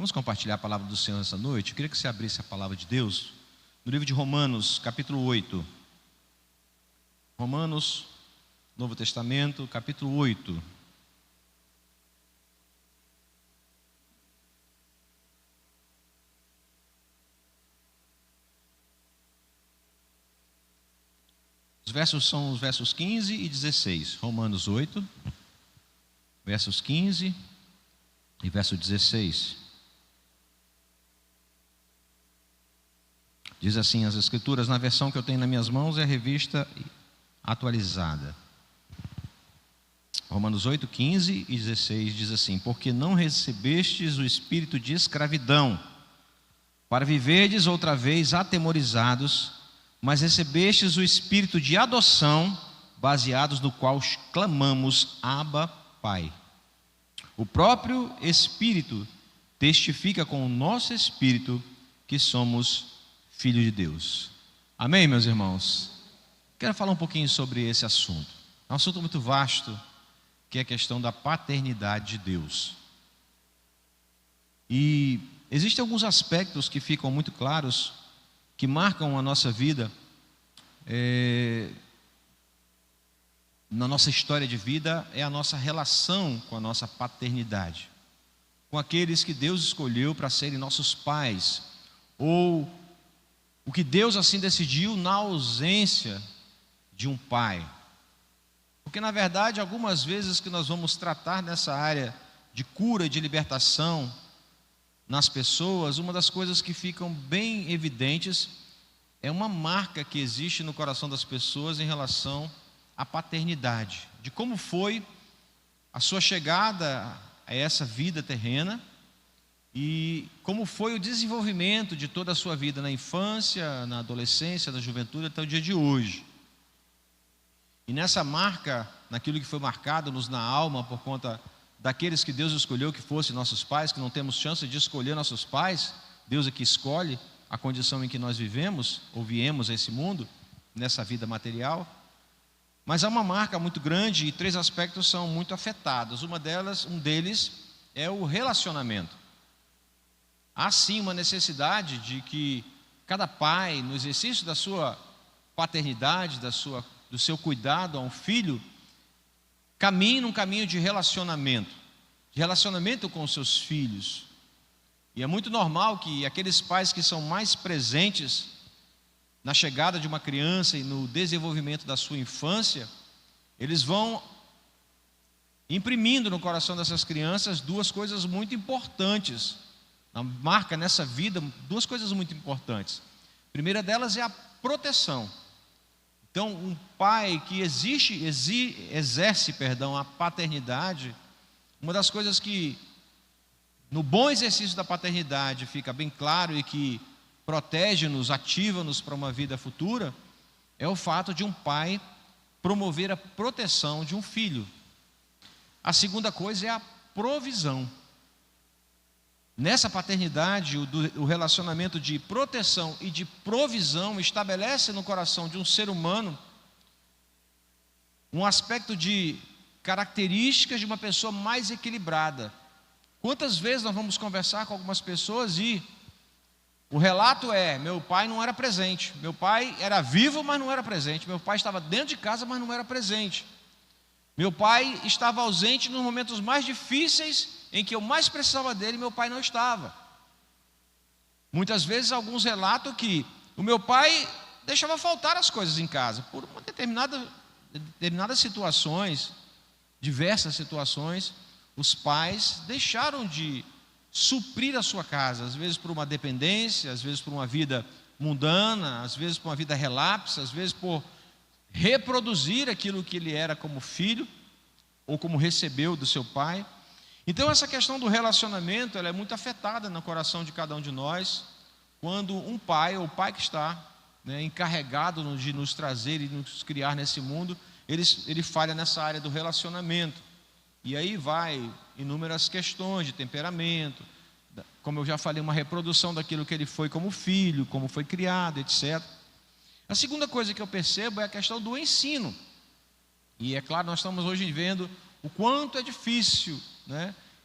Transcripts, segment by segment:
Vamos compartilhar a palavra do Senhor essa noite? Eu queria que você abrisse a palavra de Deus no livro de Romanos, capítulo 8. Romanos, Novo Testamento, capítulo 8. Os versos são os versos 15 e 16. Romanos 8, versos 15 e verso 16. Diz assim as Escrituras, na versão que eu tenho nas minhas mãos, é a revista atualizada. Romanos 8, 15 e 16 diz assim: porque não recebestes o espírito de escravidão, para viverdes outra vez atemorizados, mas recebestes o espírito de adoção, baseados no qual clamamos, Abba, Pai. O próprio Espírito testifica com o nosso espírito que somos filhos de Deus. Amém, meus irmãos? Quero falar um pouquinho sobre esse assunto. É um assunto muito vasto, que é a questão da paternidade de Deus. E existem alguns aspectos que ficam muito claros, que marcam a nossa vida, na nossa história de vida, é a nossa relação com a nossa paternidade, com aqueles que Deus escolheu para serem nossos pais, ou o que Deus assim decidiu na ausência de um pai. Porque na verdade, algumas vezes que nós vamos tratar nessa área de cura e de libertação nas pessoas, uma das coisas que ficam bem evidentes é uma marca que existe no coração das pessoas em relação à paternidade, de como foi a sua chegada a essa vida terrena e como foi o desenvolvimento de toda a sua vida na infância, na adolescência, na juventude até o dia de hoje. E nessa marca, naquilo que foi marcado-nos na alma por conta daqueles que Deus escolheu que fossem nossos pais, que não temos chance de escolher nossos pais, Deus é que escolhe a condição em que nós vivemos, ou viemos a esse mundo, nessa vida material. Mas há uma marca muito grande e 3 aspectos são muito afetados. Um deles é o relacionamento. Há sim uma necessidade de que cada pai, no exercício da sua paternidade, do seu cuidado a um filho, caminhe num caminho de relacionamento com os seus filhos. E é muito normal que aqueles pais que são mais presentes na chegada de uma criança e no desenvolvimento da sua infância, eles vão imprimindo no coração dessas crianças 2 coisas muito importantes. Marca nessa vida 2 coisas muito importantes. A primeira delas é a proteção. Então, um pai que exerce a paternidade, uma das coisas que no bom exercício da paternidade fica bem claro e que protege-nos, ativa-nos para uma vida futura, é o fato de um pai promover a proteção de um filho. A segunda coisa é a provisão. Nessa paternidade, o relacionamento de proteção e de provisão estabelece no coração de um ser humano um aspecto de características de uma pessoa mais equilibrada. Quantas vezes nós vamos conversar com algumas pessoas e o relato é: meu pai não era presente, meu pai era vivo, mas não era presente, meu pai estava dentro de casa, mas não era presente, meu pai estava ausente nos momentos mais difíceis em que eu mais precisava dele, meu pai não estava. Muitas vezes alguns relatam que o meu pai deixava faltar as coisas em casa, por uma determinadas situações, diversas situações, os pais deixaram de suprir a sua casa, às vezes por uma dependência, às vezes por uma vida mundana, às vezes por uma vida relapsa, às vezes por reproduzir aquilo que ele era como filho, ou como recebeu do seu pai. Então essa questão do relacionamento, ela é muito afetada no coração de cada um de nós, quando um pai, ou o pai que está encarregado de nos trazer e nos criar nesse mundo, ele falha nessa área do relacionamento. E aí vai inúmeras questões de temperamento, como eu já falei, uma reprodução daquilo que ele foi como filho, como foi criado, etc. A segunda coisa que eu percebo é a questão do ensino. E é claro, nós estamos hoje vendo o quanto é difícil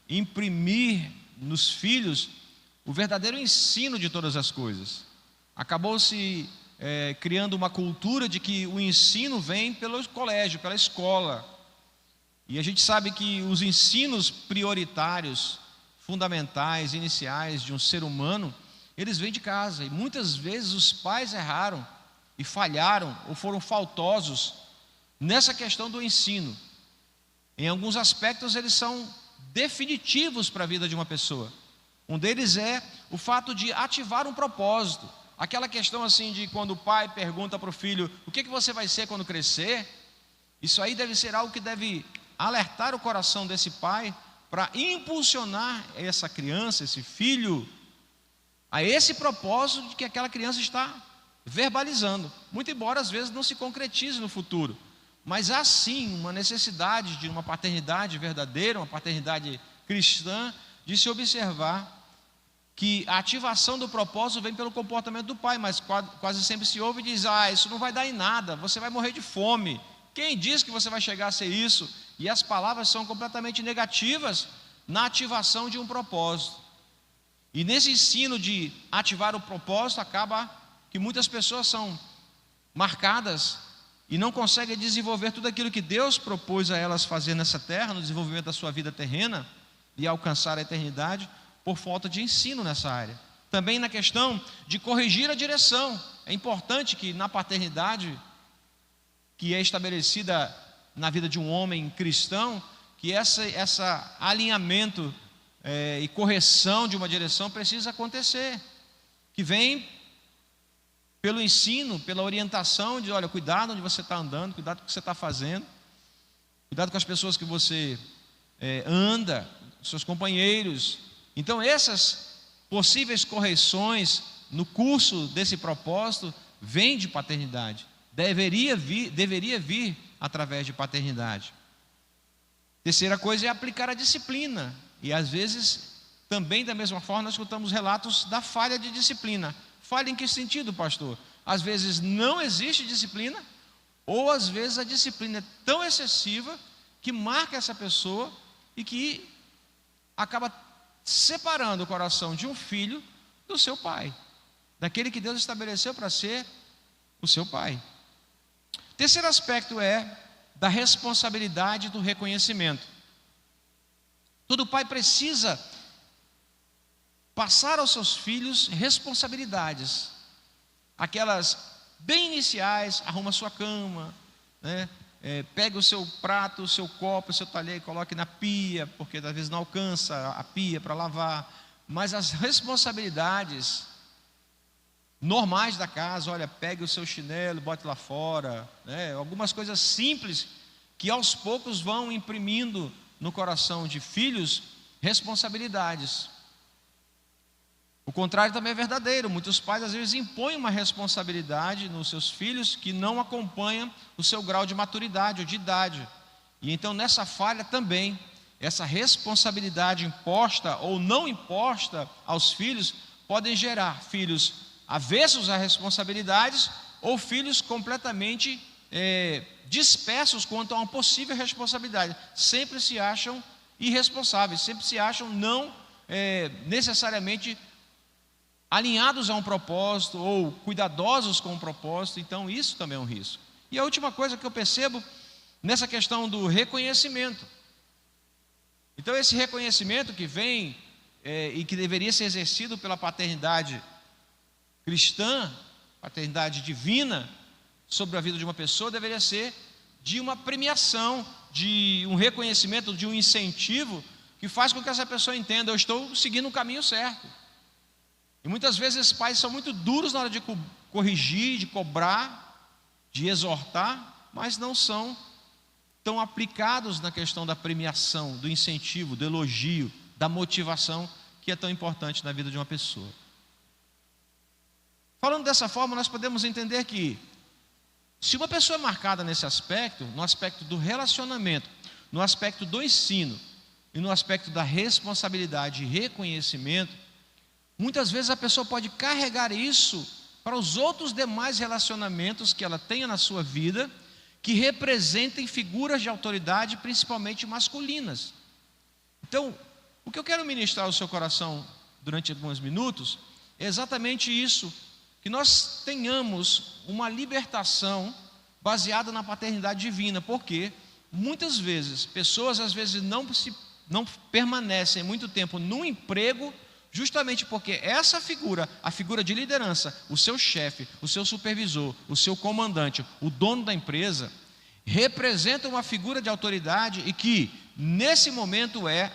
imprimir nos filhos o verdadeiro ensino de todas as coisas. Acabou-se criando uma cultura de que o ensino vem pelo colégio, pela escola. E a gente sabe que os ensinos prioritários, fundamentais, iniciais de um ser humano, eles vêm de casa. E muitas vezes os pais erraram e falharam ou foram faltosos nessa questão do ensino. Em alguns aspectos eles são definitivos para a vida de uma pessoa. Um deles é o fato de ativar um propósito. Aquela questão assim de quando o pai pergunta para o filho: o que você vai ser quando crescer? Isso aí deve ser algo que deve alertar o coração desse pai para impulsionar essa criança, esse filho, a esse propósito de que aquela criança está verbalizando. Muito embora às vezes não se concretize no futuro, mas há sim uma necessidade de uma paternidade verdadeira, uma paternidade cristã, de se observar que a ativação do propósito vem pelo comportamento do pai, mas quase sempre se ouve e diz: isso não vai dar em nada, você vai morrer de fome. Quem diz que você vai chegar a ser isso? E as palavras são completamente negativas na ativação de um propósito. E nesse ensino de ativar o propósito, acaba que muitas pessoas são marcadas e não conseguem desenvolver tudo aquilo que Deus propôs a elas fazer nessa terra, no desenvolvimento da sua vida terrena e alcançar a eternidade, por falta de ensino nessa área. Também na questão de corrigir a direção. É importante que na paternidade, que é estabelecida na vida de um homem cristão, que essa alinhamento e correção de uma direção precisa acontecer, que vem pelo ensino, pela orientação de: olha, cuidado onde você está andando, cuidado com o que você está fazendo, cuidado com as pessoas que você anda, seus companheiros. Então essas possíveis correções no curso desse propósito vêm de paternidade, deveria vir através de paternidade. Terceira coisa é aplicar a disciplina. E às vezes, também da mesma forma, nós escutamos relatos da falha de disciplina. Falha em que sentido, pastor? Às vezes não existe disciplina, ou às vezes a disciplina é tão excessiva que marca essa pessoa e que acaba separando o coração de um filho do seu pai, daquele que Deus estabeleceu para ser o seu pai. Terceiro aspecto é da responsabilidade do reconhecimento. Todo pai precisa passar aos seus filhos responsabilidades, aquelas bem iniciais: arruma a sua cama, né? Pegue o seu prato, o seu copo, o seu talher e coloque na pia, porque às vezes não alcança a pia para lavar. Mas as responsabilidades normais da casa: olha, pegue o seu chinelo, bote lá fora, né? Algumas coisas simples que aos poucos vão imprimindo no coração de filhos responsabilidades. O contrário também é verdadeiro. Muitos pais às vezes impõem uma responsabilidade nos seus filhos que não acompanha o seu grau de maturidade ou de idade. E então nessa falha também, essa responsabilidade imposta ou não imposta aos filhos podem gerar filhos avessos a responsabilidades ou filhos completamente dispersos quanto a uma possível responsabilidade. Sempre se acham irresponsáveis, sempre se acham não necessariamente alinhados a um propósito ou cuidadosos com um propósito. Então isso também é um risco. E a última coisa que eu percebo nessa questão do reconhecimento. Então esse reconhecimento que vem e que deveria ser exercido pela paternidade cristã, paternidade divina sobre a vida de uma pessoa, deveria ser de uma premiação, de um reconhecimento, de um incentivo que faz com que essa pessoa entenda: eu estou seguindo o caminho certo. E muitas vezes esses pais são muito duros na hora de corrigir, de cobrar, de exortar, mas não são tão aplicados na questão da premiação, do incentivo, do elogio, da motivação, que é tão importante na vida de uma pessoa. Falando dessa forma, nós podemos entender que se uma pessoa é marcada nesse aspecto, no aspecto do relacionamento, no aspecto do ensino e no aspecto da responsabilidade e reconhecimento, muitas vezes a pessoa pode carregar isso para os outros demais relacionamentos que ela tenha na sua vida, que representem figuras de autoridade, principalmente masculinas. Então, o que eu quero ministrar ao seu coração durante alguns minutos, é exatamente isso, que nós tenhamos uma libertação baseada na paternidade divina, porque muitas vezes, pessoas às vezes não permanecem muito tempo no emprego, justamente porque essa figura, a figura de liderança, o seu chefe, o seu supervisor, o seu comandante, o dono da empresa, representa uma figura de autoridade e que nesse momento é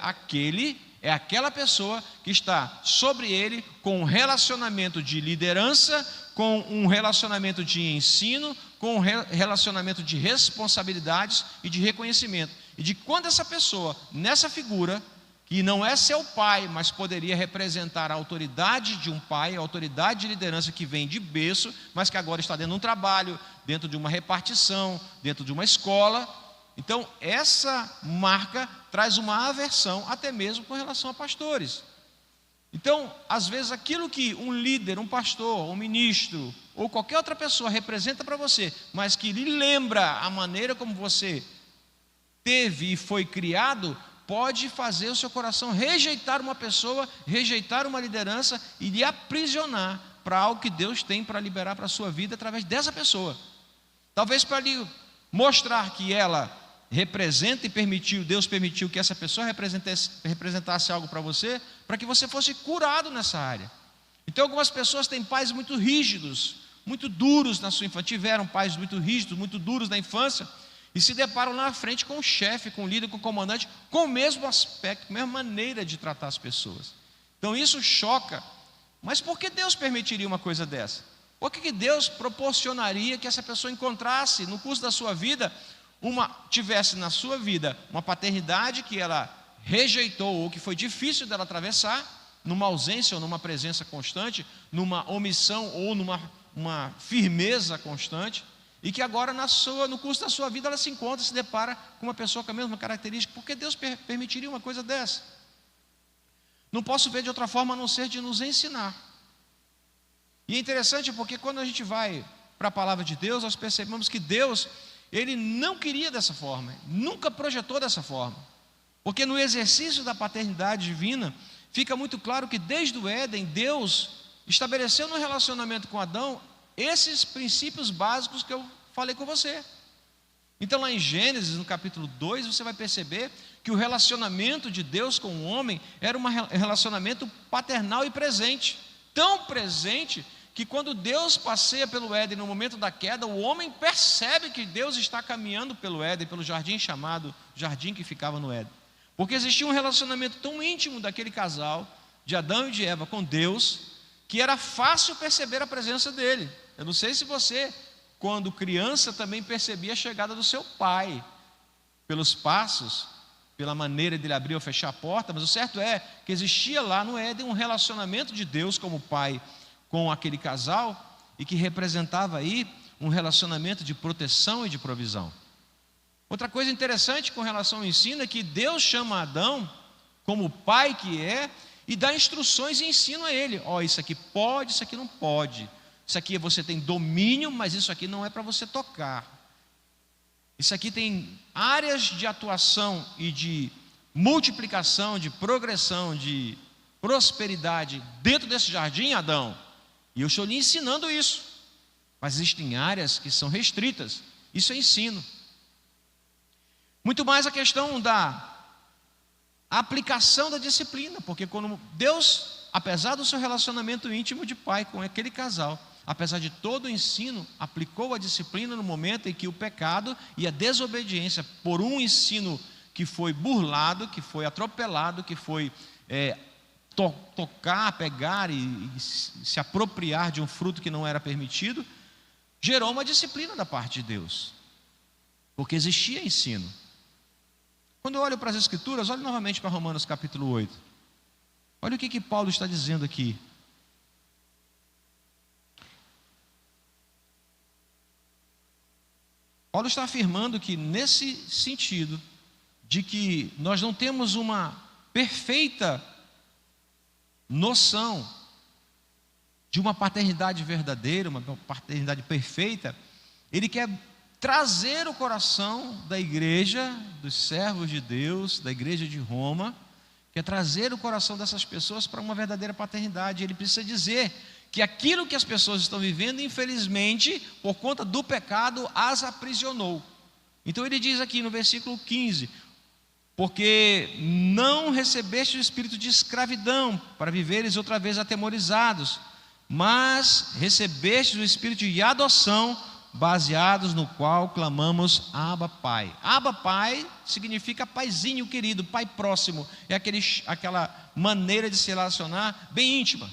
aquela pessoa que está sobre ele com um relacionamento de liderança, com um relacionamento de ensino, com um relacionamento de responsabilidades e de reconhecimento. E de quando essa pessoa, nessa figura, que não é seu pai, mas poderia representar a autoridade de um pai, a autoridade de liderança que vem de berço, mas que agora está dentro de um trabalho, dentro de uma repartição, dentro de uma escola. Então, essa marca traz uma aversão, até mesmo com relação a pastores. Então, às vezes, aquilo que um líder, um pastor, um ministro, ou qualquer outra pessoa representa para você, mas que lhe lembra a maneira como você teve e foi criado, pode fazer o seu coração rejeitar uma pessoa, rejeitar uma liderança e lhe aprisionar para algo que Deus tem para liberar para a sua vida através dessa pessoa. Talvez para lhe mostrar que ela representa e Deus permitiu que essa pessoa representasse algo para você, para que você fosse curado nessa área. Então algumas pessoas têm pais muito rígidos, muito duros na sua infância, tiveram pais muito rígidos, muito duros na infância, e se deparam lá na frente com o chefe, com o líder, com o comandante, com o mesmo aspecto, com a mesma maneira de tratar as pessoas. Então isso choca. Mas por que Deus permitiria uma coisa dessa? Por que Deus proporcionaria que essa pessoa encontrasse no curso da sua vida, tivesse na sua vida uma paternidade que ela rejeitou ou que foi difícil dela atravessar, numa ausência ou numa presença constante, numa omissão ou numa firmeza constante, e que agora no curso da sua vida ela se encontra, se depara com uma pessoa com a mesma característica? Por que Deus permitiria uma coisa dessa? Não posso ver de outra forma a não ser de nos ensinar. E é interessante porque quando a gente vai para a palavra de Deus, nós percebemos que Deus, Ele não queria dessa forma, nunca projetou dessa forma. Porque no exercício da paternidade divina, fica muito claro que desde o Éden, Deus estabeleceu no relacionamento com Adão esses princípios básicos que eu falei com você. Então lá em Gênesis, no capítulo 2, você vai perceber que o relacionamento de Deus com o homem era um relacionamento paternal e presente. Tão presente que quando Deus passeia pelo Éden no momento da queda, o homem percebe que Deus está caminhando pelo Éden, pelo jardim chamado jardim que ficava no Éden. Porque existia um relacionamento tão íntimo daquele casal, de Adão e de Eva, com Deus, que era fácil perceber a presença dele. Eu não sei se você, quando criança, também percebia a chegada do seu pai, pelos passos, pela maneira de ele abrir ou fechar a porta, mas o certo é que existia lá no Éden um relacionamento de Deus como pai com aquele casal, e que representava aí um relacionamento de proteção e de provisão. Outra coisa interessante com relação ao ensino é que Deus chama Adão, como pai que é, e dá instruções e ensina a ele: isso aqui pode, isso aqui não pode, isso aqui você tem domínio, mas isso aqui não é para você tocar, isso aqui tem áreas de atuação e de multiplicação, de progressão, de prosperidade dentro desse jardim, Adão, e eu estou lhe ensinando isso, mas existem áreas que são restritas. Isso é ensino. Muito mais a questão da aplicação da disciplina, porque quando Deus, apesar do seu relacionamento íntimo de pai com aquele casal, apesar de todo o ensino, aplicou a disciplina no momento em que o pecado e a desobediência por um ensino que foi burlado, que foi atropelado, que foi tocar, pegar e se apropriar de um fruto que não era permitido, gerou uma disciplina da parte de Deus, porque existia ensino. Quando eu olho para as Escrituras, olhe novamente para Romanos capítulo 8. Olha o que Paulo está dizendo aqui. Paulo está afirmando que nesse sentido, de que nós não temos uma perfeita noção de uma paternidade verdadeira, uma paternidade perfeita, ele quer trazer o coração da igreja, dos servos de Deus, da igreja de Roma, que é trazer o coração dessas pessoas para uma verdadeira paternidade. Ele precisa dizer que aquilo que as pessoas estão vivendo, infelizmente, por conta do pecado, as aprisionou. Então ele diz aqui no versículo 15: porque não recebeste o espírito de escravidão, para viveres outra vez atemorizados, mas recebeste o espírito de adoção, baseados no qual clamamos Abba Pai. Abba Pai significa paizinho querido, pai próximo. É aquela maneira de se relacionar bem íntima.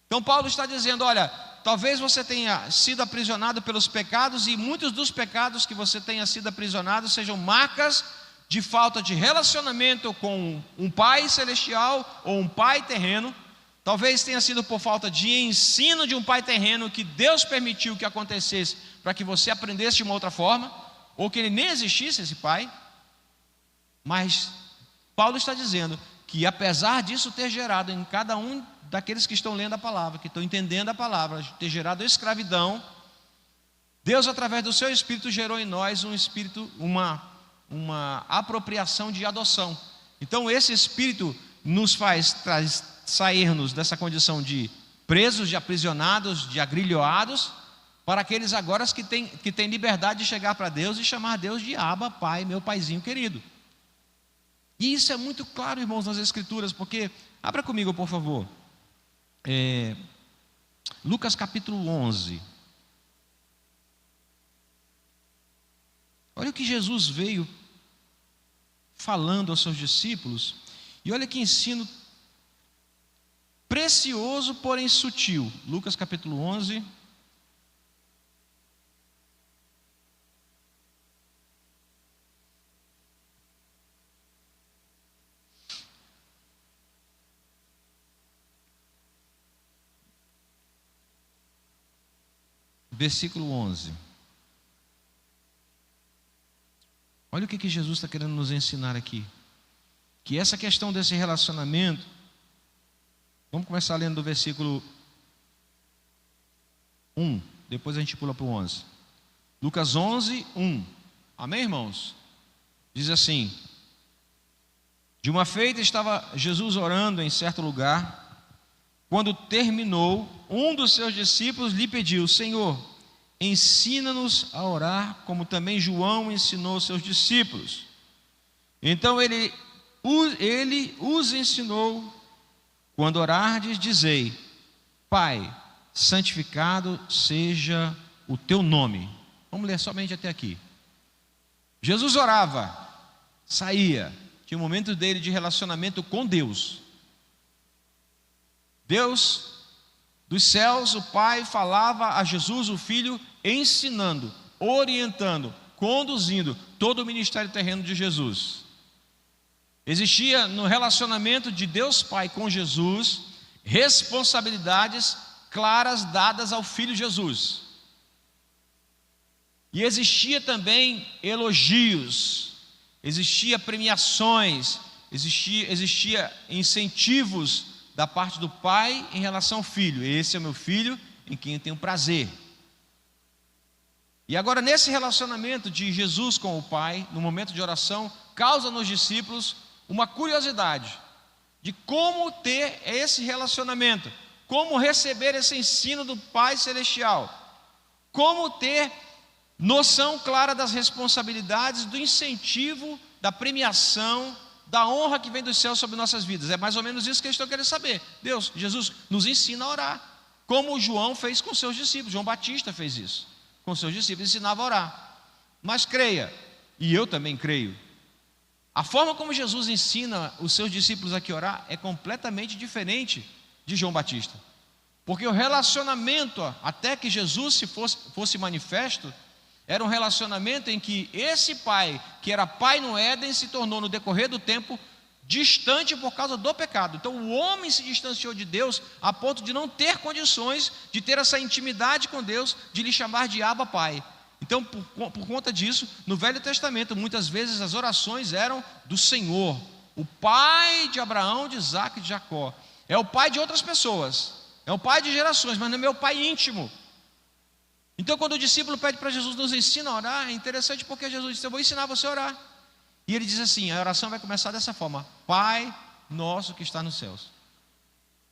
Então Paulo está dizendo: olha, talvez você tenha sido aprisionado pelos pecados, e muitos dos pecados que você tenha sido aprisionado sejam marcas de falta de relacionamento com um pai celestial ou um pai terreno. Talvez tenha sido por falta de ensino de um pai terreno que Deus permitiu que acontecesse para que você aprendesse de uma outra forma, ou que ele nem existisse, esse pai. Mas Paulo está dizendo que apesar disso ter gerado em cada um daqueles que estão lendo a palavra, que estão entendendo a palavra, ter gerado a escravidão, Deus, através do seu Espírito, gerou em nós um espírito, uma apropriação de adoção. Então esse Espírito nos faz sairmos dessa condição de presos, de aprisionados, de agrilhoados, para aqueles agora que têm liberdade de chegar para Deus e chamar Deus de Abba, Pai, meu paizinho querido. E isso é muito claro, irmãos, nas Escrituras, porque, abra comigo, por favor, Lucas capítulo 11. Olha o que Jesus veio falando aos seus discípulos, e olha que ensino precioso, porém sutil. Lucas capítulo 11. Versículo 11. Olha o que Jesus está querendo nos ensinar aqui. Que essa questão desse relacionamento, vamos começar lendo do versículo 1, depois a gente pula para o 11. Lucas 11, 1. Amém, irmãos? Diz assim: de uma feita estava Jesus orando em certo lugar. Quando terminou, um dos seus discípulos lhe pediu: Senhor, ensina-nos a orar, como também João ensinou seus discípulos. Então ele os ensinou: quando orardes, dizei: Pai, santificado seja o teu nome. Vamos ler somente até aqui. Jesus orava, saía, tinha um momento dele de relacionamento com Deus. Deus dos céus, o Pai, falava a Jesus, o Filho, ensinando, orientando, conduzindo todo o ministério terreno de Jesus. Existia no relacionamento de Deus Pai com Jesus responsabilidades claras dadas ao Filho Jesus. E existia também elogios, existia premiações, existia incentivos da parte do Pai em relação ao Filho. Esse é o meu filho em quem eu tenho prazer. E agora, nesse relacionamento de Jesus com o Pai, no momento de oração, causa nos discípulos uma curiosidade de como ter esse relacionamento, como receber esse ensino do Pai Celestial, como ter noção clara das responsabilidades, do incentivo, da premiação, da honra que vem do céu sobre nossas vidas. É mais ou menos isso que eles estão querendo saber. Jesus nos ensina a orar, como João fez com seus discípulos. João Batista fez isso com seus discípulos, ensinava a orar. Mas creia, e eu também creio, a forma como Jesus ensina os seus discípulos a orar é completamente diferente de João Batista. Porque o relacionamento, até que Jesus fosse manifesto, era um relacionamento em que esse pai, que era pai no Éden, se tornou no decorrer do tempo distante por causa do pecado. Então o homem se distanciou de Deus a ponto de não ter condições de ter essa intimidade com Deus, de lhe chamar de Abba Pai. Então por conta disso, no Velho Testamento, muitas vezes as orações eram do Senhor, o pai de Abraão, de Isaac e de Jacó. É o pai de outras pessoas, é o pai de gerações, mas não é meu pai íntimo. Então quando o discípulo pede para Jesus nos ensina a orar, é interessante porque Jesus disse: eu vou ensinar você a orar. E ele diz assim, a oração vai começar dessa forma: Pai nosso que está nos céus.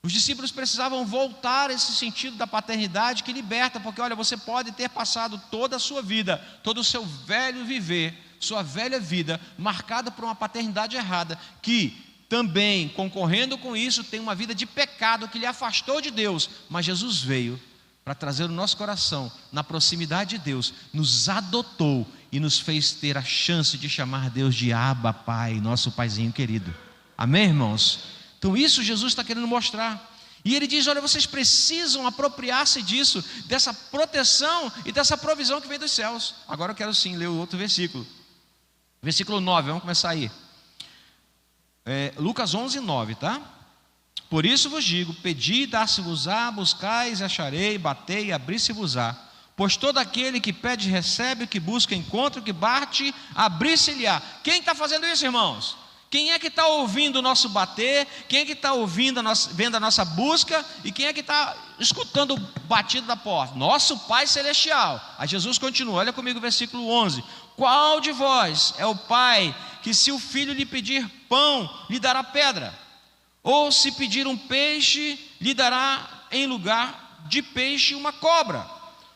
Os discípulos precisavam voltar a esse sentido da paternidade que liberta, porque olha, você pode ter passado toda a sua vida, todo o seu velho viver, sua velha vida, marcada por uma paternidade errada, que também, concorrendo com isso, tem uma vida de pecado que lhe afastou de Deus, mas Jesus veio para trazer o nosso coração na proximidade de Deus, nos adotou e nos fez ter a chance de chamar Deus de Abba, Pai, nosso Paizinho querido. Amém, irmãos? Então isso Jesus está querendo mostrar. E ele diz, olha, vocês precisam apropriar-se disso, dessa proteção e dessa provisão que vem dos céus. Agora eu quero sim ler o outro versículo. Versículo 9, vamos começar aí. Lucas 11, 9, tá? Por isso vos digo, pedi e dar-se-vos-á, buscais e acharei, batei e abri-se-vos-á. Pois todo aquele que pede recebe, o que busca encontra, o que bate, abrir-se-lhe-á. Quem está fazendo isso, irmãos? Quem é que está ouvindo o nosso bater? Quem é que está vendo a nossa busca? E quem é que está escutando o batido da porta? Nosso Pai Celestial. Aí Jesus continua, olha comigo o versículo 11. Qual de vós é o pai que, se o filho lhe pedir pão, lhe dará pedra? Ou se pedir um peixe, lhe dará em lugar de peixe uma cobra?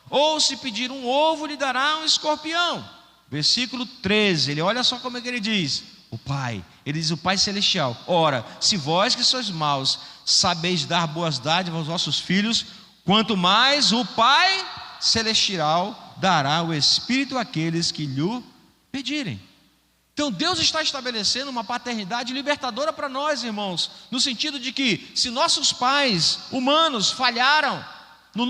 Ou se pedir um ovo, lhe dará um escorpião? Versículo 13, olha só como é que ele diz. O Pai, ele diz o Pai Celestial. Ora, se vós que sois maus, sabeis dar boas dádivas aos vossos filhos, quanto mais o Pai Celestial dará o Espírito àqueles que lhe pedirem. Então Deus está estabelecendo uma paternidade libertadora para nós, irmãos, no sentido de que, se nossos pais humanos falharam no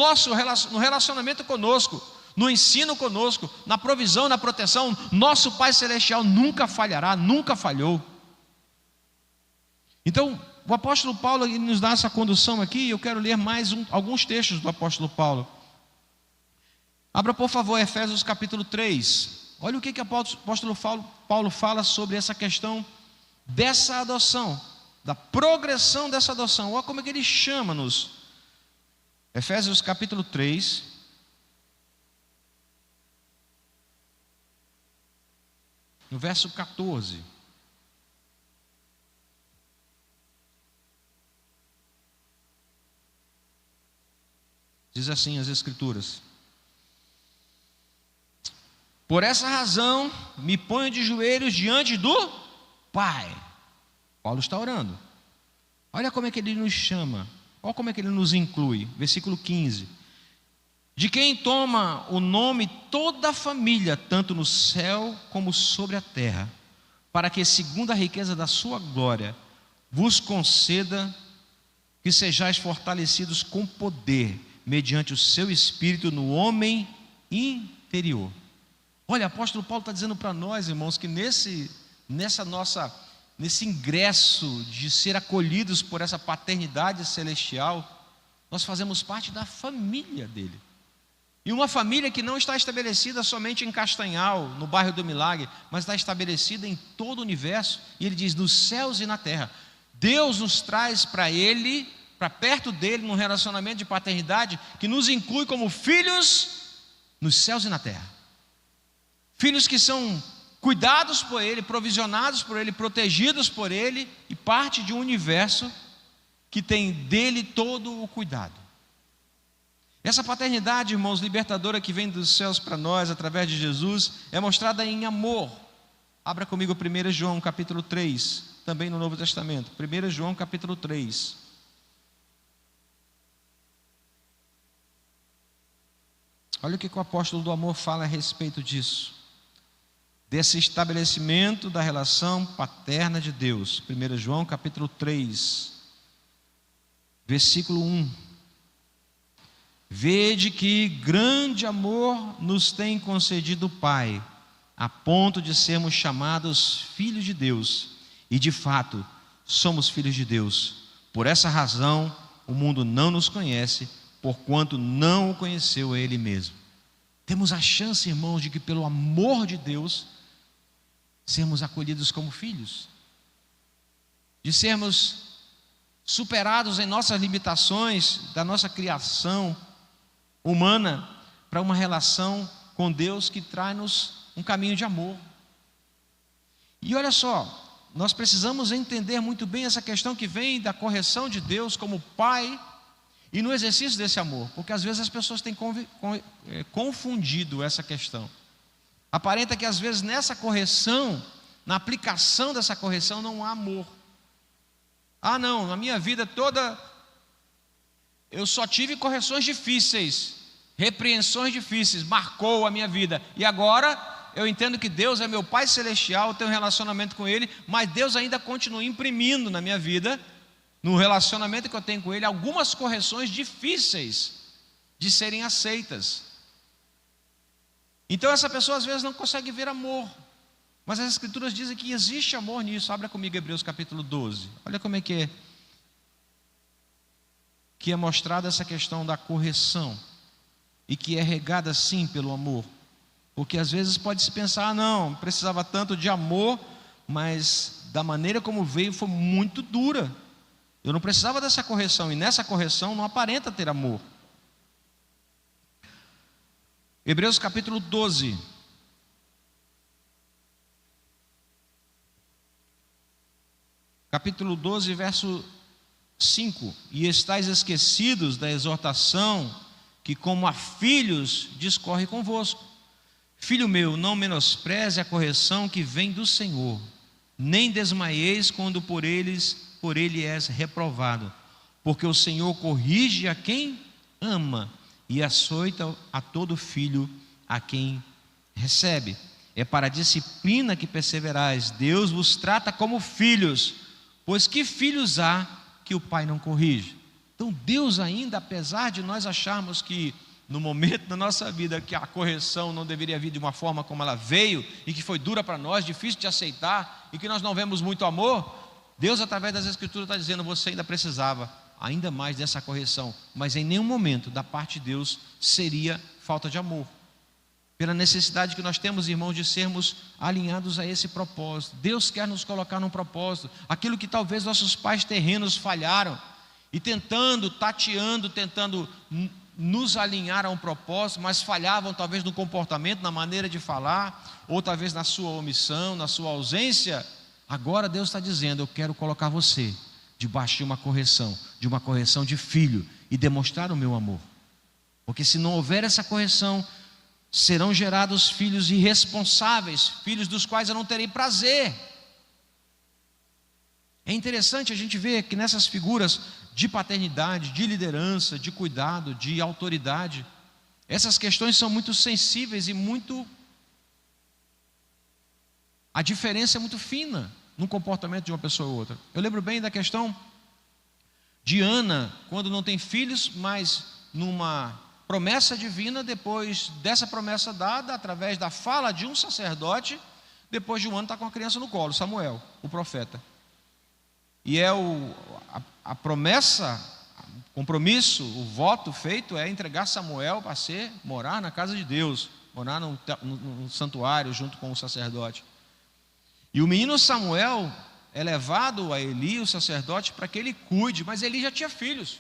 relacionamento conosco, no ensino conosco, na provisão, na proteção, nosso Pai Celestial nunca falhará, nunca falhou. Então, o apóstolo Paulo nos dá essa condução aqui, e eu quero ler mais alguns textos do apóstolo Paulo. Abra, por favor, Efésios capítulo 3. Olha o que o apóstolo Paulo fala sobre essa questão dessa adoção, da progressão dessa adoção. Olha como é que ele chama-nos. Efésios capítulo 3. No verso 14. Diz assim as Escrituras: por essa razão me ponho de joelhos diante do Pai. Paulo está orando. Olha como é que ele nos chama, olha como é que ele nos inclui. Versículo 15: de quem toma o nome toda a família, tanto no céu como sobre a terra, para que, segundo a riqueza da sua glória, vos conceda que sejais fortalecidos com poder, mediante o seu Espírito no homem interior. Olha, o apóstolo Paulo está dizendo para nós, irmãos, que nesse ingresso de ser acolhidos por essa paternidade celestial, nós fazemos parte da família dele. E uma família que não está estabelecida somente em Castanhal, no bairro do Milagre, mas está estabelecida em todo o universo. E ele diz, nos céus e na terra. Deus nos traz para Ele, para perto dele, num relacionamento de paternidade, que nos inclui como filhos nos céus e na terra. Filhos que são cuidados por Ele, provisionados por Ele, protegidos por Ele, e parte de um universo que tem dele todo o cuidado. Essa paternidade, irmãos, libertadora que vem dos céus para nós, através de Jesus, é mostrada em amor. Abra comigo 1 João capítulo 3, também no Novo Testamento. 1 João capítulo 3. Olha o que o apóstolo do amor fala a respeito disso. Desse estabelecimento da relação paterna de Deus. 1 João capítulo 3, versículo 1. Vede que grande amor nos tem concedido o Pai, a ponto de sermos chamados filhos de Deus, e de fato somos filhos de Deus. Por essa razão o mundo não nos conhece, porquanto não o conheceu Ele mesmo. Temos a chance, irmãos, de que pelo amor de Deus sermos acolhidos como filhos, de sermos superados em nossas limitações da nossa criação humana para uma relação com Deus que traz-nos um caminho de amor. E olha só, nós precisamos entender muito bem essa questão que vem da correção de Deus como Pai e no exercício desse amor, porque às vezes as pessoas têm confundido essa questão. Aparenta que às vezes nessa correção, na aplicação dessa correção, não há amor. Ah, não, na minha vida toda eu só tive correções difíceis, repreensões difíceis, marcou a minha vida. E agora eu entendo que Deus é meu Pai Celestial, eu tenho um relacionamento com Ele, mas Deus ainda continua imprimindo na minha vida, no relacionamento que eu tenho com Ele, algumas correções difíceis de serem aceitas. Então essa pessoa às vezes não consegue ver amor, mas as Escrituras dizem que existe amor nisso. Abra comigo Hebreus capítulo 12, olha como é que é mostrada essa questão da correção, e que é regada sim pelo amor, porque às vezes pode-se pensar, não precisava tanto de amor, mas da maneira como veio foi muito dura, eu não precisava dessa correção, e nessa correção não aparenta ter amor. Hebreus capítulo 12, capítulo 12, verso 5: e estáis esquecidos da exortação que como a filhos discorre convosco. Filho meu, não menospreze a correção que vem do Senhor, nem desmaieis quando por ele és reprovado, porque o Senhor corrige a quem ama e açoita a todo filho a quem recebe. É para a disciplina que perseverais. Deus vos trata como filhos, pois que filhos há que o pai não corrige? Então Deus ainda, apesar de nós acharmos que no momento da nossa vida que a correção não deveria vir de uma forma como ela veio, e que foi dura para nós, difícil de aceitar, e que nós não vemos muito amor, Deus através das Escrituras está dizendo, você ainda precisava ainda mais dessa correção, mas em nenhum momento da parte de Deus seria falta de amor, pela necessidade que nós temos, irmãos, de sermos alinhados a esse propósito. Deus quer nos colocar num propósito, aquilo que talvez nossos pais terrenos falharam, e tateando, tentando nos alinhar a um propósito, mas falhavam talvez no comportamento, na maneira de falar, ou talvez na sua omissão, na sua ausência. Agora Deus está dizendo, eu quero colocar você debaixo de uma correção de filho, e demonstrar o meu amor, porque se não houver essa correção, serão gerados filhos irresponsáveis, filhos dos quais eu não terei prazer. É interessante a gente ver que nessas figuras de paternidade, de liderança, de cuidado, de autoridade, essas questões são muito sensíveis e a diferença é muito fina no comportamento de uma pessoa ou outra. Eu lembro bem da questão de Ana, quando não tem filhos, mas numa promessa divina, depois dessa promessa dada, através da fala de um sacerdote, depois de um ano está com a criança no colo, Samuel, o profeta. E a promessa, o compromisso, o voto feito é entregar Samuel para morar na casa de Deus, morar no santuário junto com o sacerdote. E o menino Samuel é levado a Eli, o sacerdote, para que ele cuide, mas Eli já tinha filhos,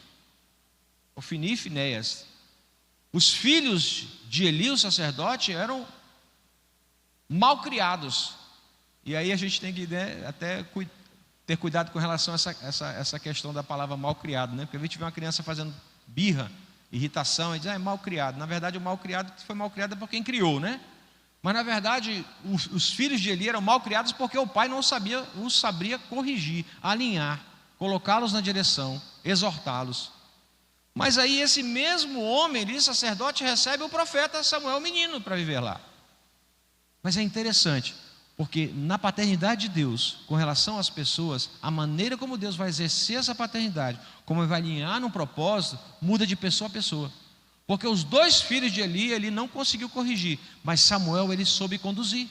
Ofni e Finéias. Os filhos de Eli, o sacerdote, eram mal criados. E aí a gente tem que até ter cuidado com relação a essa questão da palavra mal criado, né? Porque a gente vê uma criança fazendo birra, irritação, e diz, é mal criado. Na verdade, o mal criado que foi mal criado é por quem criou, né? Mas na verdade, os filhos de Eli eram mal criados porque o pai não os sabia corrigir, alinhar, colocá-los na direção, exortá-los. Mas aí esse mesmo homem ali, sacerdote, recebe o profeta Samuel, menino, para viver lá. Mas é interessante, porque na paternidade de Deus, com relação às pessoas, a maneira como Deus vai exercer essa paternidade, como ele vai alinhar num propósito, muda de pessoa a pessoa. Porque os dois filhos de Eli, ele não conseguiu corrigir, mas Samuel, ele soube conduzir.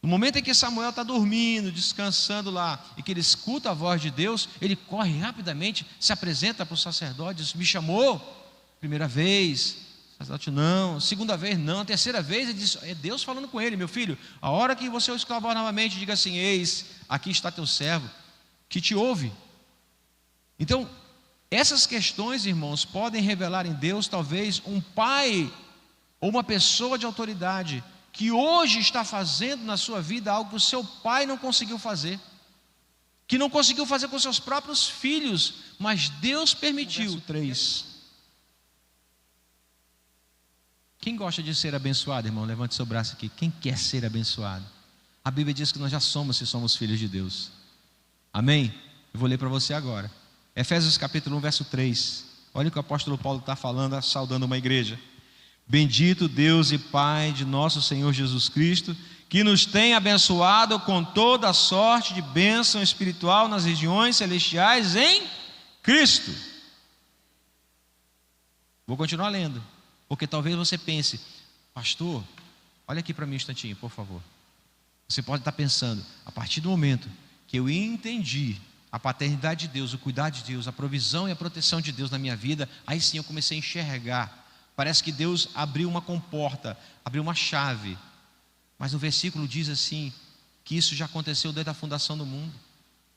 No momento em que Samuel está dormindo, descansando lá, e que ele escuta a voz de Deus, ele corre rapidamente, se apresenta para o sacerdote, diz, me chamou? Primeira vez, o sacerdote não, segunda vez não, a terceira vez ele diz, é Deus falando com ele, meu filho, a hora que você o esclavar novamente, diga assim, eis, aqui está teu servo, que te ouve. Então, essas questões, irmãos, podem revelar em Deus talvez um pai ou uma pessoa de autoridade que hoje está fazendo na sua vida algo que o seu pai não conseguiu fazer. que não conseguiu fazer com seus próprios filhos, mas Deus permitiu. Verso 3. Quem gosta de ser abençoado, irmão? Levante seu braço aqui. Quem quer ser abençoado? A Bíblia diz que nós já somos, se somos filhos de Deus. Amém? Eu vou ler para você agora. Efésios capítulo 1, verso 3. Olha o que o apóstolo Paulo está falando, saudando uma igreja. Bendito Deus e Pai de nosso Senhor Jesus Cristo, que nos tem abençoado com toda a sorte de bênção espiritual nas regiões celestiais em Cristo. Vou continuar lendo, porque talvez você pense, pastor, olha aqui para mim um instantinho, por favor. Você pode estar pensando, a partir do momento que eu entendi a paternidade de Deus, o cuidado de Deus, a provisão e a proteção de Deus na minha vida, aí sim eu comecei a enxergar. Parece que Deus abriu uma comporta, abriu uma chave. Mas o versículo diz assim, que isso já aconteceu desde a fundação do mundo,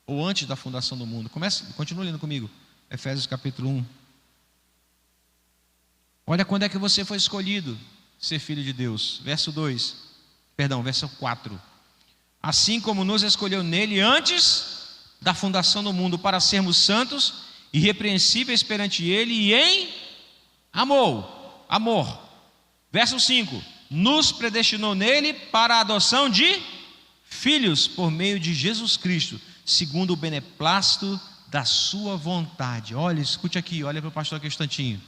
ou antes da fundação do mundo. Continua lendo comigo, Efésios capítulo 1. Olha quando é que você foi escolhido ser filho de Deus. Verso 4. Assim como nos escolheu nele antes da fundação do mundo, para sermos santos e irrepreensíveis perante ele, e em amor. Verso 5. Nos predestinou nele para a adoção de filhos por meio de Jesus Cristo, segundo o beneplácito da sua vontade. Olha, escute aqui, olha para o pastor aqui um instantinho.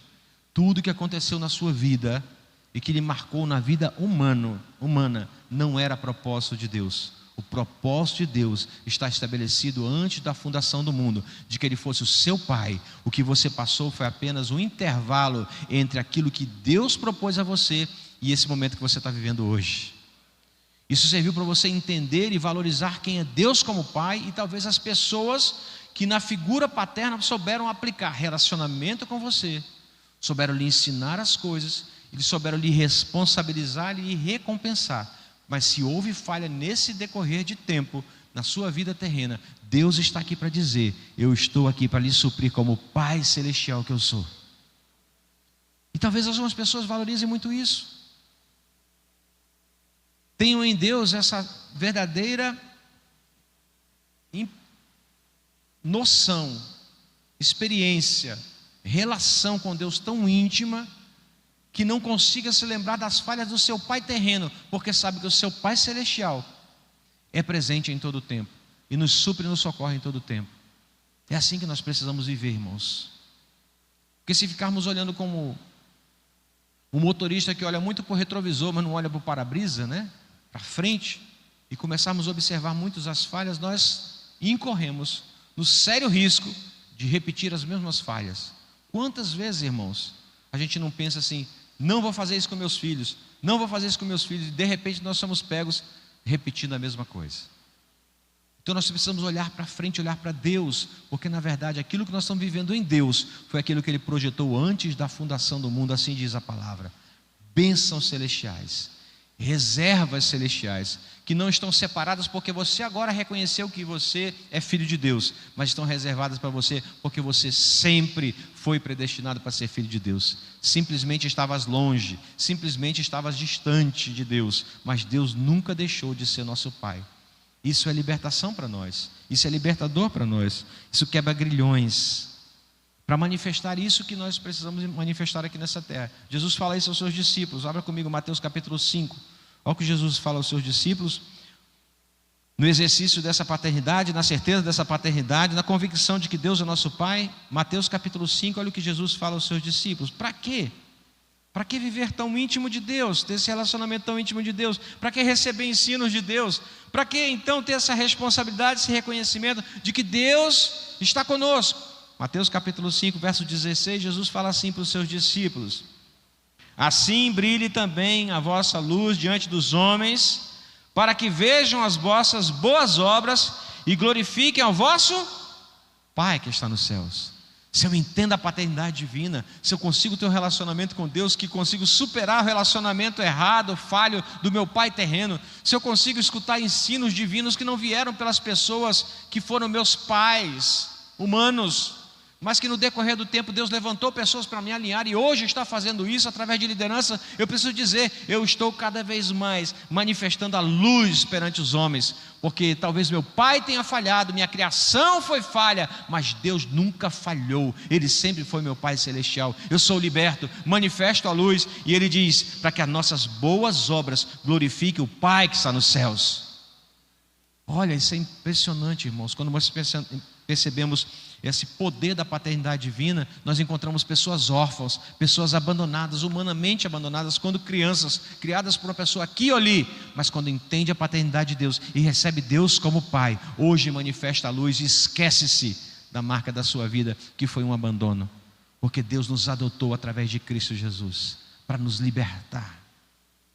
Tudo que aconteceu na sua vida e que lhe marcou na vida humana não era propósito de Deus. O propósito de Deus está estabelecido antes da fundação do mundo, de que Ele fosse o seu pai. O que você passou foi apenas um intervalo entre aquilo que Deus propôs a você e esse momento que você está vivendo hoje. Isso serviu para você entender e valorizar quem é Deus como pai, e talvez as pessoas que na figura paterna souberam aplicar relacionamento com você, souberam lhe ensinar as coisas, eles souberam lhe responsabilizar e lhe recompensar. Mas se houve falha nesse decorrer de tempo, na sua vida terrena, Deus está aqui para dizer, eu estou aqui para lhe suprir como Pai Celestial que eu sou. E talvez algumas pessoas valorizem muito isso. Tenham em Deus essa verdadeira noção, experiência, relação com Deus tão íntima, que não consiga se lembrar das falhas do seu pai terreno, porque sabe que o seu Pai Celestial é presente em todo o tempo, e nos supre e nos socorre em todo o tempo. É assim que nós precisamos viver, irmãos. Porque se ficarmos olhando como um motorista que olha muito para o retrovisor, mas não olha para o para-brisa, né? Para frente, e começarmos a observar muitas as falhas, nós incorremos no sério risco de repetir as mesmas falhas. Quantas vezes, irmãos, a gente não pensa assim, não vou fazer isso com meus filhos, não vou fazer isso com meus filhos, e de repente nós somos pegos repetindo a mesma coisa. Então nós precisamos olhar para frente, olhar para Deus, porque na verdade aquilo que nós estamos vivendo em Deus foi aquilo que Ele projetou antes da fundação do mundo, assim diz a palavra. Bênçãos celestiais, reservas celestiais, que não estão separadas porque você agora reconheceu que você é filho de Deus, mas estão reservadas para você porque você sempre foi predestinado para ser filho de Deus. Simplesmente estavas longe, simplesmente estavas distante de Deus, mas Deus nunca deixou de ser nosso Pai. Isso é libertação para nós, isso é libertador para nós, isso quebra grilhões. Para manifestar isso que nós precisamos manifestar aqui nessa terra. Jesus fala isso aos seus discípulos. Abra comigo Mateus capítulo 5. Olha o que Jesus fala aos seus discípulos, no exercício dessa paternidade, na certeza dessa paternidade, na convicção de que Deus é nosso Pai. Mateus capítulo 5, olha o que Jesus fala aos seus discípulos. Para quê? Para que viver tão íntimo de Deus, ter esse relacionamento tão íntimo de Deus? Para que receber ensinos de Deus? Para que então ter essa responsabilidade, esse reconhecimento de que Deus está conosco? Mateus capítulo 5, verso 16, Jesus fala assim para os seus discípulos: assim brilhe também a vossa luz diante dos homens, para que vejam as vossas boas obras e glorifiquem ao vosso Pai que está nos céus. Se eu entendo a paternidade divina, se eu consigo ter um relacionamento com Deus, que consigo superar o relacionamento errado, falho do meu pai terreno, se eu consigo escutar ensinos divinos que não vieram pelas pessoas que foram meus pais humanos, mas que no decorrer do tempo Deus levantou pessoas para me alinhar e hoje está fazendo isso através de liderança. Eu preciso dizer, eu estou cada vez mais manifestando a luz perante os homens, porque talvez meu pai tenha falhado, minha criação foi falha, mas Deus nunca falhou, Ele sempre foi meu Pai Celestial. Eu sou liberto, manifesto a luz, e Ele diz, para que as nossas boas obras glorifiquem o Pai que está nos céus. Olha, isso é impressionante, irmãos. Quando nós percebemos esse poder da paternidade divina, nós encontramos pessoas órfãs, pessoas abandonadas, humanamente abandonadas, quando crianças, criadas por uma pessoa aqui ou ali, mas quando entende a paternidade de Deus e recebe Deus como Pai, hoje manifesta a luz e esquece-se da marca da sua vida, que foi um abandono, porque Deus nos adotou através de Cristo Jesus, para nos libertar.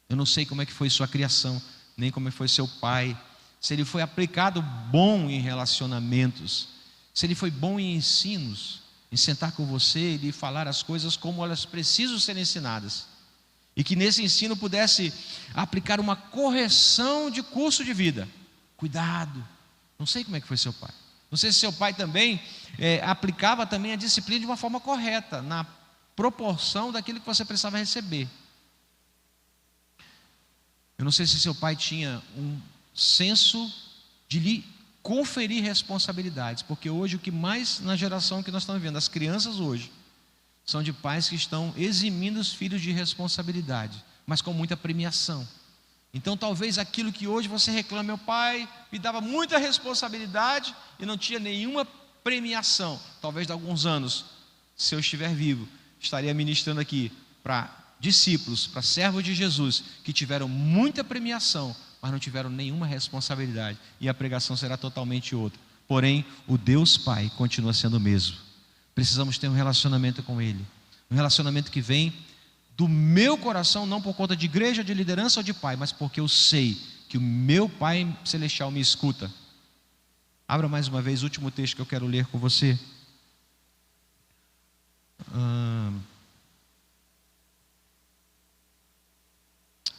Eu não sei como é que foi sua criação, nem como foi seu pai, se ele foi aplicado bom em relacionamentos, se ele foi bom em ensinos, em sentar com você e lhe falar as coisas como elas precisam ser ensinadas, e que nesse ensino pudesse aplicar uma correção de curso de vida. Cuidado, não sei como é que foi seu pai, não sei se seu pai também aplicava também a disciplina de uma forma correta, na proporção daquilo que você precisava receber. Eu não sei se seu pai tinha um senso de lhe conferir responsabilidades, porque hoje o que mais na geração que nós estamos vendo, as crianças hoje, são de pais que estão eximindo os filhos de responsabilidade, mas com muita premiação. Então talvez aquilo que hoje você reclama, meu pai me dava muita responsabilidade e não tinha nenhuma premiação, talvez de alguns anos, se eu estiver vivo, estaria ministrando aqui para discípulos, para servos de Jesus, que tiveram muita premiação, mas não tiveram nenhuma responsabilidade, e a pregação será totalmente outra. Porém, o Deus Pai continua sendo o mesmo. Precisamos ter um relacionamento com Ele, um relacionamento que vem do meu coração, não por conta de igreja, de liderança ou de pai, mas porque eu sei que o meu Pai Celestial me escuta. Abra mais uma vez o último texto que eu quero ler com você.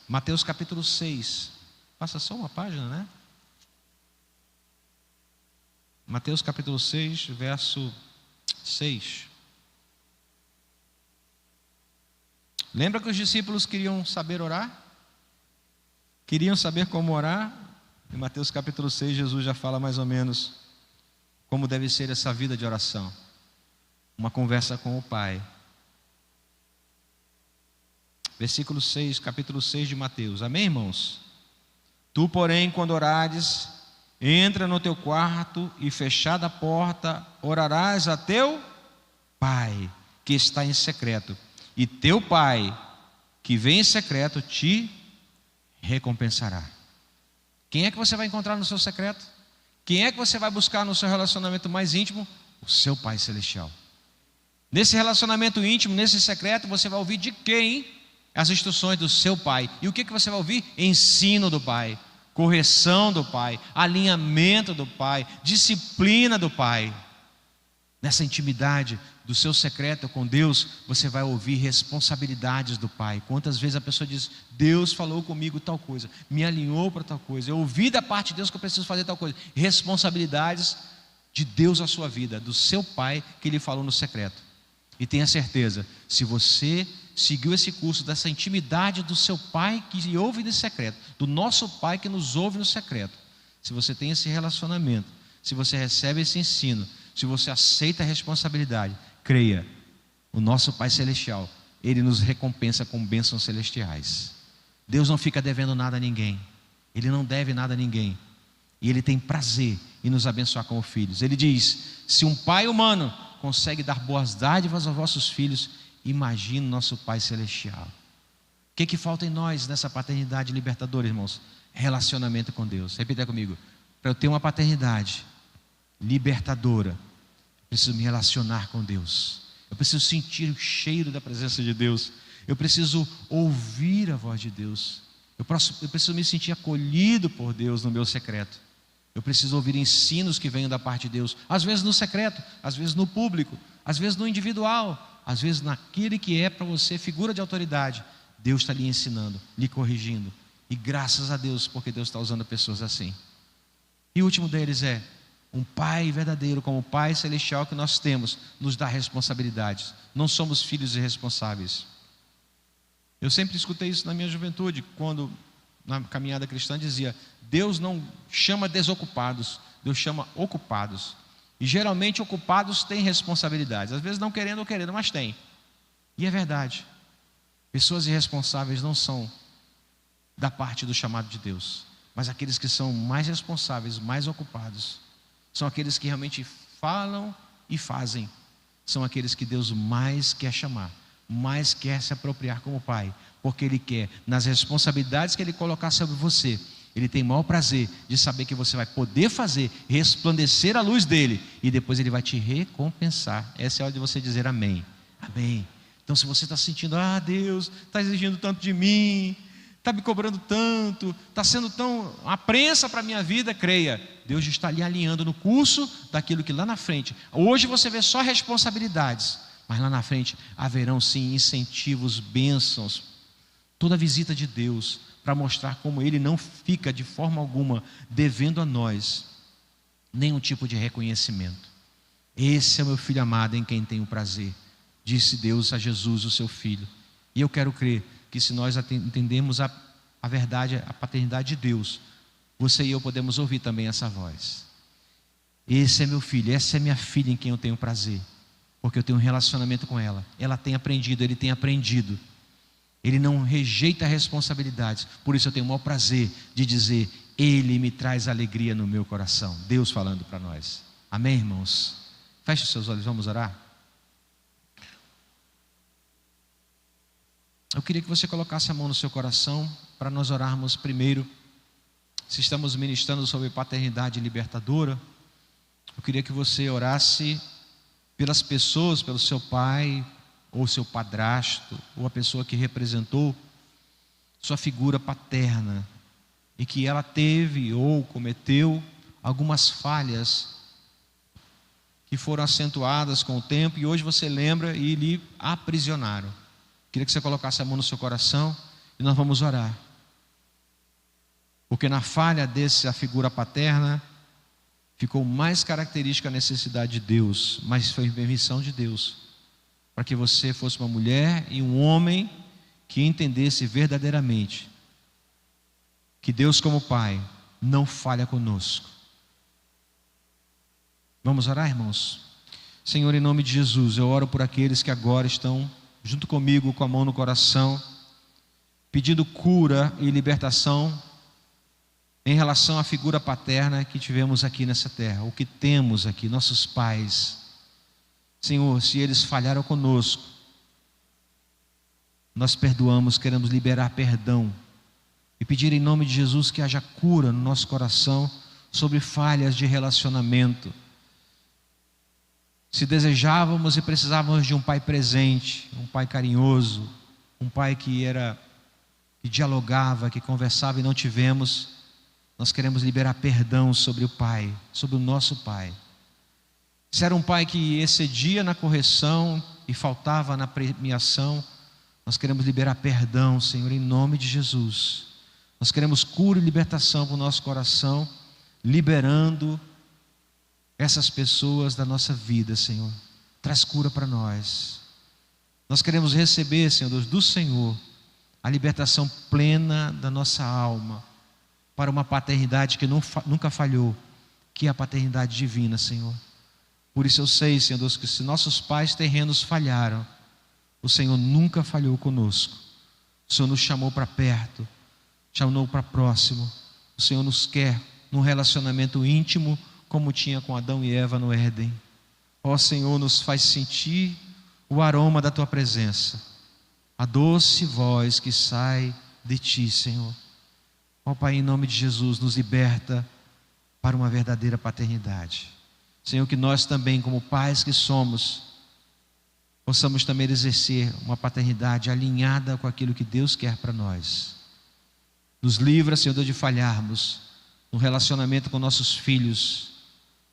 Mateus capítulo 6. Passa só uma página, né? Mateus capítulo 6, verso 6. Lembra que os discípulos queriam saber orar? Queriam saber como orar? Em Mateus capítulo 6, Jesus já fala mais ou menos como deve ser essa vida de oração. Uma conversa com o Pai. Versículo 6, capítulo 6 de Mateus. Amém, irmãos? Tu, porém, quando orares, entra no teu quarto e, fechada a porta, orarás a teu Pai, que está em secreto. E teu Pai, que vem em secreto, te recompensará. Quem é que você vai encontrar no seu secreto? Quem é que você vai buscar no seu relacionamento mais íntimo? O seu Pai Celestial. Nesse relacionamento íntimo, nesse secreto, você vai ouvir de quem? As instruções do seu Pai. E o que você vai ouvir? Ensino do Pai, correção do Pai, alinhamento do Pai, disciplina do Pai. Nessa intimidade do seu secreto com Deus, você vai ouvir responsabilidades do Pai. Quantas vezes a pessoa diz, Deus falou comigo tal coisa, me alinhou para tal coisa, eu ouvi da parte de Deus que eu preciso fazer tal coisa. Responsabilidades de Deus à sua vida, do seu Pai que Ele falou no secreto. E tenha certeza, se você seguiu esse curso dessa intimidade do seu Pai que ouve no secreto, do nosso Pai que nos ouve no secreto, se você tem esse relacionamento, se você recebe esse ensino, se você aceita a responsabilidade, creia, o nosso Pai Celestial, Ele nos recompensa com bênçãos celestiais. Deus não fica devendo nada a ninguém, Ele não deve nada a ninguém, e Ele tem prazer em nos abençoar como filhos. Ele diz, se um pai humano consegue dar boas dádivas aos vossos filhos, imagina o nosso Pai Celestial. O que falta em nós nessa paternidade libertadora, irmãos? Relacionamento com Deus. Repita comigo. Para eu ter uma paternidade libertadora, eu preciso me relacionar com Deus. Eu preciso sentir o cheiro da presença de Deus. Eu preciso ouvir a voz de Deus. Eu preciso me sentir acolhido por Deus no meu secreto. Eu preciso ouvir ensinos que venham da parte de Deus. Às vezes no secreto, às vezes no público, às vezes no individual, às vezes naquele que é para você figura de autoridade. Deus está lhe ensinando, lhe corrigindo. E graças a Deus, porque Deus está usando pessoas assim. E o último deles é Um Pai verdadeiro, como o Pai celestial que nós temos, nos dá responsabilidades. Não somos filhos irresponsáveis. Eu sempre escutei isso na minha juventude, quando na caminhada cristã dizia: Deus não chama desocupados, Deus chama ocupados. E geralmente ocupados têm responsabilidades, às vezes não querendo ou querendo, mas têm. E é verdade. Pessoas irresponsáveis não são da parte do chamado de Deus, mas aqueles que são mais responsáveis, mais ocupados, são aqueles que realmente falam e fazem. São aqueles que Deus mais quer chamar, mais quer se apropriar como Pai, porque Ele quer, nas responsabilidades que Ele colocar sobre você, Ele tem maior prazer de saber que você vai poder fazer, resplandecer a luz dEle, e depois Ele vai te recompensar. Essa é a hora de você dizer amém. Amém. Então, se você está sentindo: Deus está exigindo tanto de mim, está me cobrando tanto, está sendo tão aprensa para a minha vida, creia, Deus está lhe alinhando no curso daquilo que lá na frente, hoje você vê só responsabilidades, mas lá na frente haverão sim incentivos, bênçãos, toda a visita de Deus, para mostrar como Ele não fica de forma alguma devendo a nós nenhum tipo de reconhecimento. Esse é o meu filho amado em quem tenho prazer, disse Deus a Jesus, o seu filho. E eu quero crer que se nós entendemos a verdade, a paternidade de Deus, você e eu podemos ouvir também essa voz: esse é meu filho, essa é minha filha em quem eu tenho prazer, porque eu tenho um relacionamento com ela, ela tem aprendido, ele tem aprendido, ele não rejeita responsabilidades, por isso eu tenho o maior prazer de dizer: ele me traz alegria no meu coração. Deus falando para nós. Amém, irmãos? Feche os seus olhos, vamos orar. Eu queria que você colocasse a mão no seu coração para nós orarmos primeiro. Se estamos ministrando sobre paternidade libertadora, eu queria que você orasse pelas pessoas, pelo seu pai, ou seu padrasto, ou a pessoa que representou sua figura paterna, e que ela teve ou cometeu algumas falhas que foram acentuadas com o tempo, e hoje você lembra e lhe aprisionaram. Queria que você colocasse a mão no seu coração e nós vamos orar. Porque na falha dessa figura paterna, ficou mais característica a necessidade de Deus, mas foi permissão de Deus, para que você fosse uma mulher e um homem que entendesse verdadeiramente que Deus, como Pai, não falha conosco. Vamos orar, irmãos? Senhor, em nome de Jesus, eu oro por aqueles que agora estão junto comigo, com a mão no coração, pedindo cura e libertação em relação à figura paterna que tivemos aqui nessa terra, o que temos aqui, nossos pais. Senhor, se eles falharam conosco, nós perdoamos, queremos liberar perdão e pedir em nome de Jesus que haja cura no nosso coração sobre falhas de relacionamento. Se desejávamos e precisávamos de um pai presente, um pai carinhoso, um pai que dialogava, que conversava e não tivemos, nós queremos liberar perdão sobre o pai, sobre o nosso pai. Se era um pai que excedia na correção e faltava na premiação, nós queremos liberar perdão, Senhor, em nome de Jesus. Nós queremos cura e libertação para o nosso coração, liberando essas pessoas da nossa vida, Senhor. Traz cura para nós. Nós queremos receber, Senhor Deus, do Senhor a libertação plena da nossa alma para uma paternidade que nunca falhou, que é a paternidade divina, Senhor. Por isso eu sei, Senhor Deus, que se nossos pais terrenos falharam, o Senhor nunca falhou conosco. O Senhor nos chamou para perto, chamou para próximo. O Senhor nos quer num relacionamento íntimo, como tinha com Adão e Eva no Éden. Ó Senhor, nos faz sentir o aroma da Tua presença, a doce voz que sai de Ti, Senhor. Ó Pai, em nome de Jesus, nos liberta para uma verdadeira paternidade. Senhor, que nós também, como pais que somos, possamos também exercer uma paternidade alinhada com aquilo que Deus quer para nós. Nos livra, Senhor Deus, de falharmos no relacionamento com nossos filhos,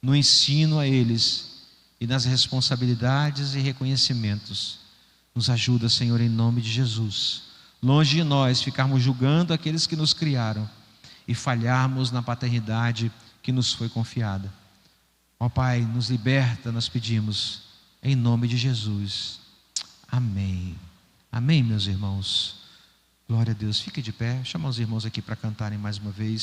no ensino a eles e nas responsabilidades e reconhecimentos. Nos ajuda, Senhor, em nome de Jesus. Longe de nós ficarmos julgando aqueles que nos criaram e falharmos na paternidade que nos foi confiada. Ó Pai, nos liberta, nós pedimos, em nome de Jesus. Amém. Amém, meus irmãos. Glória a Deus. Fique de pé. Chama os irmãos aqui para cantarem mais uma vez.